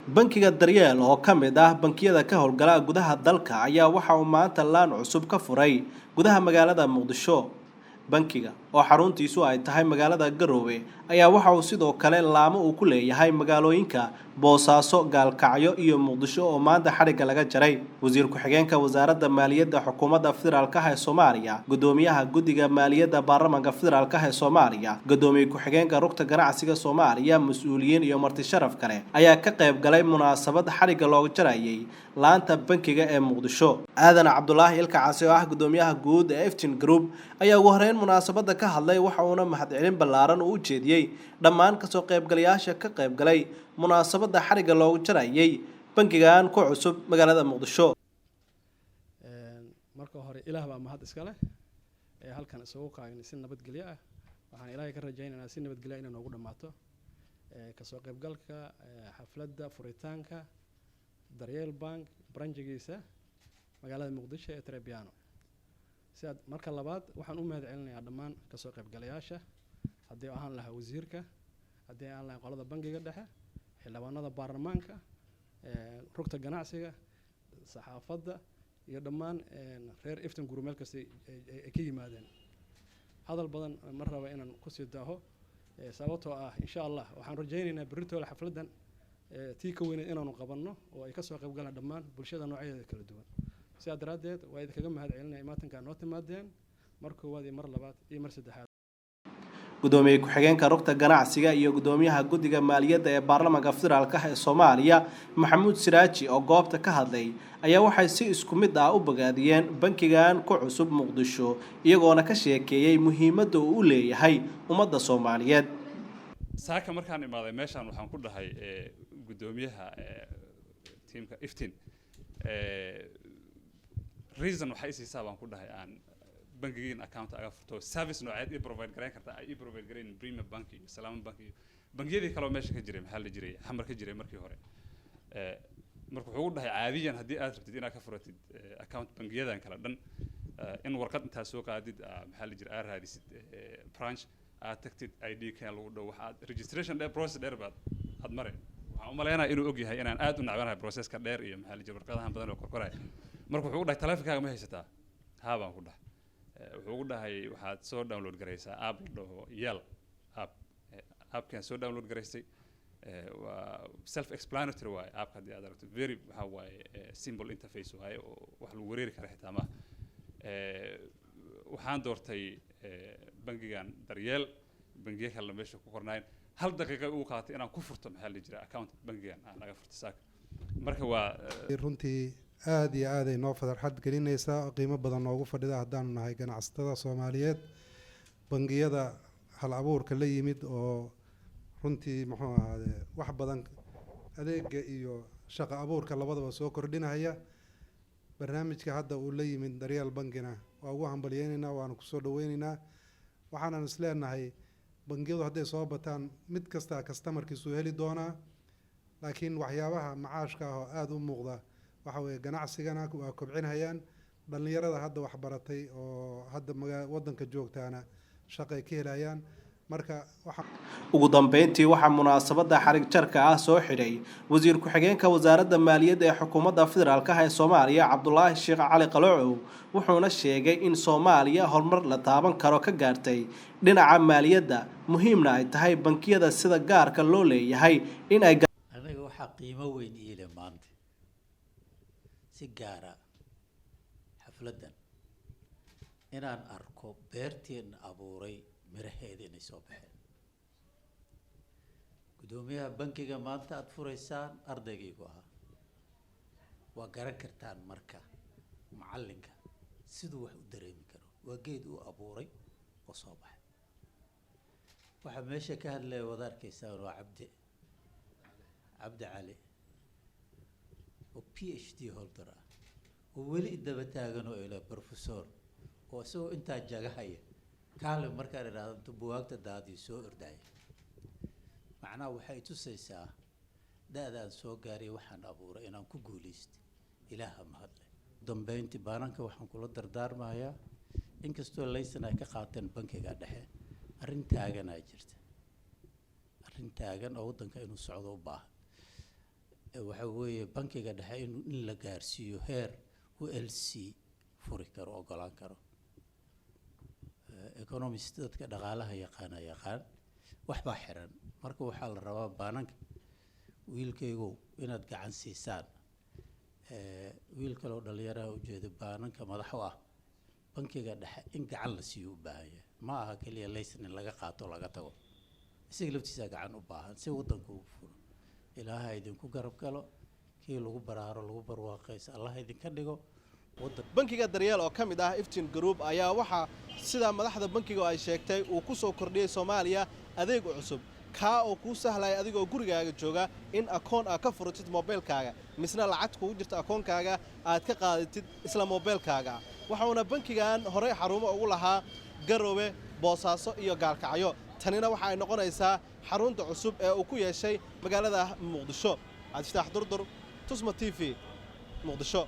bankiga daryeel oo ka mid ah bankiyada ka howlgala gudaha dalka ayaa waxa uu maanta laan cusub ka furay gudaha magaalada muqdisho. bankiga oo xaruntiisu ay tahay magaalada Garowe ayaa waxa uu sidoo kale laamo uu ku leeyahay magaalooyinka Boosaaso, Gaalkacyo iyo Muqdisho oo maanta xariga laga jaray. wasiir ku-xigeenka wasaaradda maaliyadda xukuumadda federaalka ee Soomaaliya, gudoomiyaha guddiga maaliyadda baarlamaanka federaalka ee Soomaaliya, gudoomiye ku-xigeenka rugta ganacsiga Soomaaliya, mas'uuliyiin iyo marti sharaf kale ayaa ka qayb galay munaasabad xariga looga jarayay laanta bankiga ee Muqdisho. aadan cabdulaahi ilkacaasi oo ah gudoomiyaha guud ee Iftin Group ayaa ugu horeyn munaasabada ka hadlay waxa uuna mahadcelin ballaaran u jeediyay dhammaan kasoo qaybgalayaasha ka qayb galay munaasabada xariga looga jarayay bankigan ku cusub magaalada Muqdisho. marka hore ilaah baa mahad iska leh ee halkan isugu qaagin si nabadgelyo ah. waxaan ilaahay ka rajaynaynaa si nabadgelyo inay noogu dhamaato kasoo qaybgalka xafladda furitaanka Daryeel Bank branchigiisa magaalada Muqdisho ee Trebiano. sidaad marka labaad waxaan u mahadcelinayaa dhammaan kasoo qaybgalayaasha haddii aan lahaa wasiirka, haddii aan lahaa qolada bankiga dhexe, xildhibaanada baarlamaanka, rugta ganacsiga, saxaafadda iyo dhammaan reer Iftin Group meel kasta ay ka yimaadeen. hadal badan ma raba inaan ku sii daaho sababtoo ah insha Allah waxaan rajaynaynaa berritooda xafladan tii ka weyneed inaanu qabanno oo ay kasoo qayb galaan dhammaan bulshada noocyadeeda kala duwan. sidaa daraaddeed waa idinkaga mahadcelinaya imaatankaa noo timaadeen mar koowaad iyo mar labaad iyo mar saddexaad. gudoomiye ku-xigeenka rugta ganacsiga iyo gudoomiyaha guddiga maaliyadda ee baarlamaanka federaalka ee Soomaaliya Maxamuud Siraaji oo goobta ka hadlay ayaa waxay si isku mid ah u bogaadiyeen bankigan ku cusub Muqdisho iyagoona ka sheekeeyay muhiimadda uu u leeyahay ummadda Soomaaliyeed. saaka markaan imaaday meeshaan waxaan ku dhahay gudoomiyaha teamka Iftin reason waxay siisaa baan ku dhahay aan bankigiin account aga furto service nooceed i provide gareyn karta ay i provide gareyn Premium Bank iyo Salaam Bank iyo bangiyadii kale oo meesha ka jiray maxaa la jiray xamar ka jiray markii hore marka wuxuu u dhahay caadiyan haddii aad rabtid inaad ka furatid account bangiyadan kala dhan in warqad intaad soo qaadid maxaa la jiray aad raadisid branch aad tagtid ID kan lagu dhaw waxaad registration process dheer baad had mare waxaan u maleynayaa inuu og yahay inaan aad u nacbanahay processka dheer iyo maxaa la jiray warqadahan badan oo korkoray marka wuxuu u dhahay taleefankaaga ma haysataa haa baan ku dhahay wuxuu u dhahay waxaad soo download garaysaa app la dhaho Yel appkan soo download garaysay waa self explanatory waaye appka haddii aad aragto very waxa waaye simple interface waaye oo wax lagu wareeri kara xitaa ma waxaan doortay bankigan Daryeel bankiga kale meesha ku qornayn hal daqiiqo uu qaatay inaan ku furto maxaa la jiraa account bankigan aan laga furto saaka marka waa runtii aad iyo aad ay noo farxad gelinaysaa qiimo badan noogu fadhida haddaanu nahay ganacsatada Soomaaliyeed bangiyada hal abuurka la yimid oo runtii muxuu ahaade wax badan adeega iyo shaqo abuurka labadaba soo kordhinaya. barnaamijka hadda uu la yimid Daryeel Bankina waa ugu hambalyeynayna waana ku soo dhaweynaynaa waxaanan isleenahay bangiyadu hadday soo bataan mid kasta customerkiisu heli doonaa laakiin waxyaabaha macaashka ah oo aad u muuqda waxa weeye ganacsigana waa kobcinayaan dhalinyarada hadda wax baratay oo hadda wadanka joogtaana shaqo ka helayaan. marka ugu dambeyntii waxa munaasabada xarig jarka ah soo xidhay wasiir ku-xigeenka wasaaradda maaliyadda ee xukuumadda federaalka ee Soomaaliya Cabdulaahi Sheekh Cali Qaloocow wuxuuna sheegay in Soomaaliya horumar la taaban karo ka gaartay dhinaca maaliyadda muhiimna ay tahay bankiyada sida gaarka loo leeyahay in ay aniga waxa qiimo weyn ii maanta si gaara xafladan inaan arko beerteen abuuray miraheeda inay soo baxeen. gudoomiyaha bankiga maanta aad furaysaan ardaygaygu ahaa waa garan kartaan marka macallinka siduu wax u dareemi karo waa geed uu abuuray oo soo baxay. waxaa meesha ka hadlaya wada arkaysaan waa cabdi cali oo PhD holder ah oo weli daba taagan oo ila professor oo isagoo intaa jagahaya kaale markaan iraahdo buugaagta daadii soo ordaya macnaha waxay tusaysaa daadaan soo gaaray waxaan abuuray inaan ku guulaysto ilaaha mahadle. dambeyntii baananka waxaan kula dardaarmayaa inkastoo laysan ay ka qaateen bankiga dhexe arrin taagan ay jirta arrin taagan oo wadanka inuu socdo u baahan waxa weeye bankiga dhexe in la gaarsiiyo heer ulc furi karo ogolaan karo. Economist dadka dhaqaalaha yaqaan wax baa xiran, marka waxaa la rabaa baananka wiilkaygu inaad gacan siisaan. wiil kaloo dhalinyaraha ujeeda baananka madax u ah bankiga dhexe in gacan la siiyo u baahan yahay, ma aha keliya laysan in laga qaato laga tago, isaga laftiisa gacan u baahan si waddanku u furo. ilaaha idinku garab galo, kii lagu baraaro lagu barwaaqayso allah idinka dhigo. bankiga daryeel oo ka mid ah iftiin group ayaa waxaa sida madaxda bankiga ay sheegtay uu ku soo kordhiyay Soomaaliya adeeg cusub ka oo ku sahlay adigoo gurigaaga jooga in akoon aad ka furatid mobilkaaga misna lacag kugu jirta akoonkaaga aad ka qaadatid isla mobilkaaga. waxaana bankigan hore xarumo ugu lahaa Garowe, Boosaaso iyo Gaalkacyo. tanina waxa ay noqonaysaa xarunta cusub ee uu ku yeeshay magaalada Muqdisho. Cabdi Fataax Durdur, Tusma TV, Muqdisho.